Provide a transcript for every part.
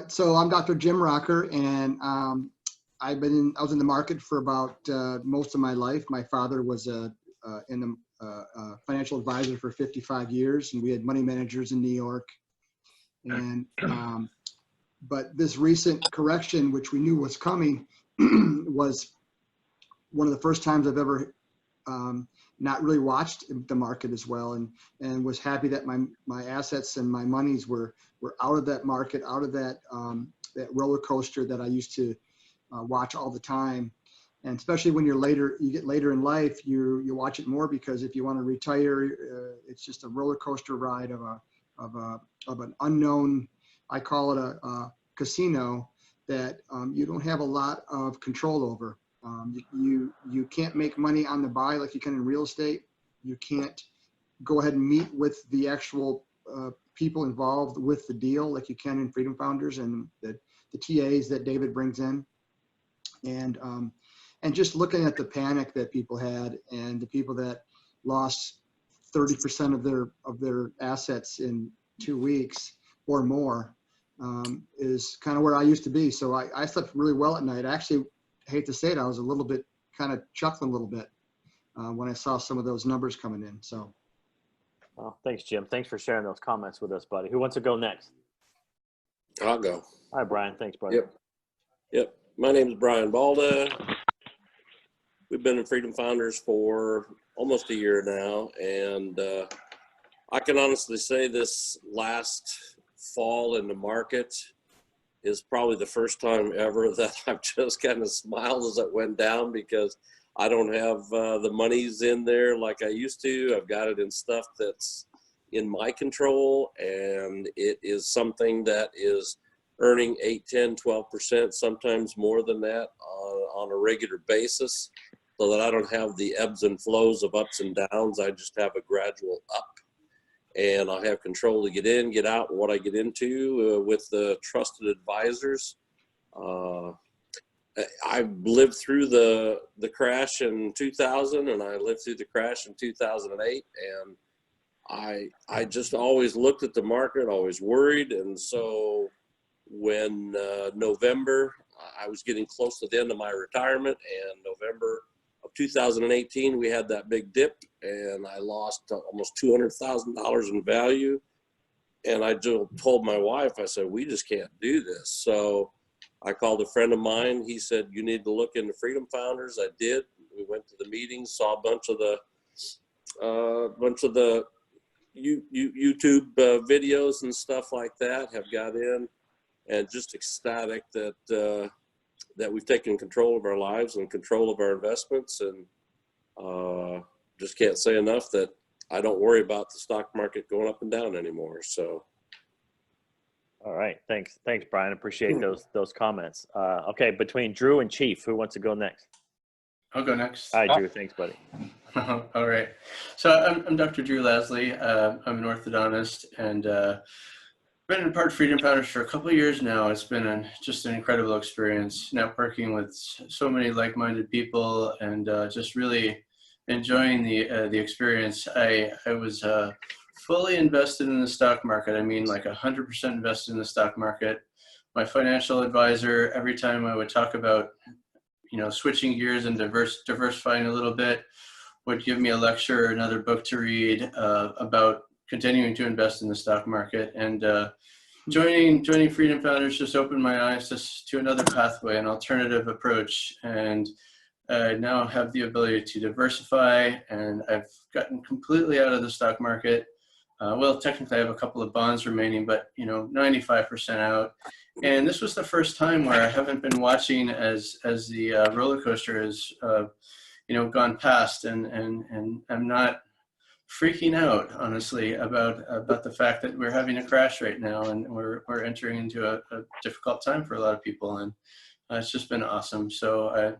So I'm Dr. Jim Rocker, and I was in the market for about most of my life. My father was a financial advisor for 55 years, and we had money managers in New York. And but this recent correction, which we knew was coming, was one of the first times I've ever not really watched the market as well, and was happy that my assets and my monies were out of that market, out of that that roller coaster that I used to watch all the time. And especially when you get later in life, you watch it more, because if you want to retire, it's just a roller coaster ride of an unknown, I call it a casino that you don't have a lot of control over. You can't make money on the buy like you can in real estate. You can't go ahead and meet with the actual people involved with the deal like you can in Freedom Founders and the TAs that David brings in. And just looking at the panic that people had, and the people that lost 30% of their assets in 2 weeks or more, is kind of where I used to be. So I slept really well at night. Actually, I hate to say it, I was a little bit kind of chuckling a little bit when I saw some of those numbers coming in. So, well, thanks, Jim. Thanks for sharing those comments with us, buddy. Who wants to go next? I'll go. All right, Brian. Thanks, buddy. Yep. My name is Brian Balda. We've been in Freedom Founders for almost a year now, and I can honestly say this last fall in the market is probably the first time ever that I've just kind of smiled as it went down, because I don't have the monies in there like I used to. I've got it in stuff that's in my control, and it is something that is earning 8, 10, 12%, sometimes more than that on a regular basis, so that I don't have the ebbs and flows of ups and downs. I just have a gradual up. And I have control to get in, get out, what I get into with the trusted advisors. I lived through the crash in 2000, and I lived through the crash in 2008. And I just always looked at the market, always worried. And so when November, I was getting close to the end of my retirement, and November of 2018, we had that big dip, and I lost almost $200,000 in value. And I just told my wife, I said, we just can't do this. So I called a friend of mine. He said, you need to look into Freedom Founders. I did. We went to the meetings, saw a bunch of the YouTube videos and stuff like that, have got in, and just ecstatic that that we've taken control of our lives and control of our investments, and just can't say enough that I don't worry about the stock market going up and down anymore. So. All right. Thanks, Brian. Appreciate those comments. Okay. Between Drew and Chief, who wants to go next? I'll go next. Hi, Drew. Thanks, buddy. All right. So I'm Dr. Drew Lasley. I'm an orthodontist, and been in part Freedom Founders for a couple of years now. It's been just an incredible experience, networking with so many like-minded people, and just really enjoying the experience. I was fully invested in the stock market. I mean, like 100% invested in the stock market. My financial advisor, every time I would talk about, switching gears and diversifying a little bit, would give me a lecture or another book to read about continuing to invest in the stock market. And joining Freedom Founders just opened my eyes to another pathway, an alternative approach. And I now have the ability to diversify, and I've gotten completely out of the stock market. Well, technically I have a couple of bonds remaining, but 95% out. And this was the first time where I haven't been watching as the roller coaster has gone past, and I'm not freaking out, honestly, about the fact that we're having a crash right now, and we're entering into a difficult time for a lot of people, and it's just been awesome. So I,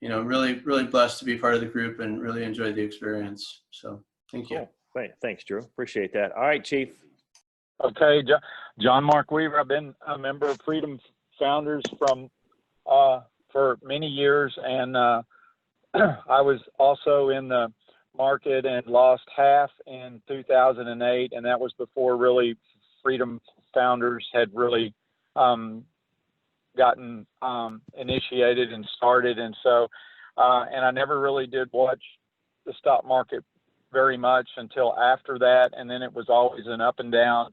really, really blessed to be part of the group and really enjoyed the experience. So thank you. Cool. Great. Thanks, Drew. Appreciate that. All right, Chief. Okay, John Mark Weaver. I've been a member of Freedom Founders for many years, and I was also in the market and lost half in 2008, and that was before really Freedom Founders had really gotten initiated and started. And so, and I never really did watch the stock market very much until after that. And then it was always an up and down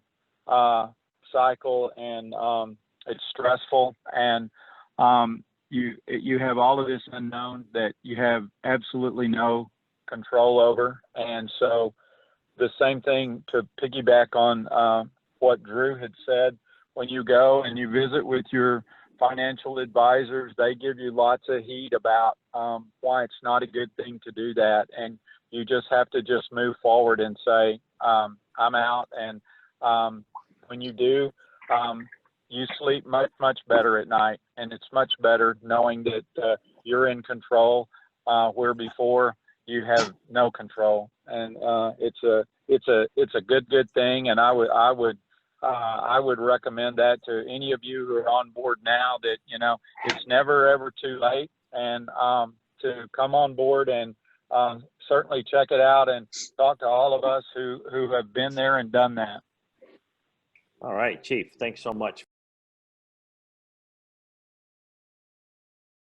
cycle, and it's stressful. And you have all of this unknown that you have absolutely no control over. And so the same thing, to piggyback on what Drew had said, when you go and you visit with your financial advisors, they give you lots of heat about why it's not a good thing to do that. And you just have to just move forward and say, I'm out. And when you do, you sleep much, much better at night. And it's much better knowing that you're in control, where before you have no control. And it's a good thing. And I would recommend that to any of you who are on board now, that, you know, it's never ever too late, and to come on board and certainly check it out and talk to all of us who have been there and done that. All right, Chief, thanks so much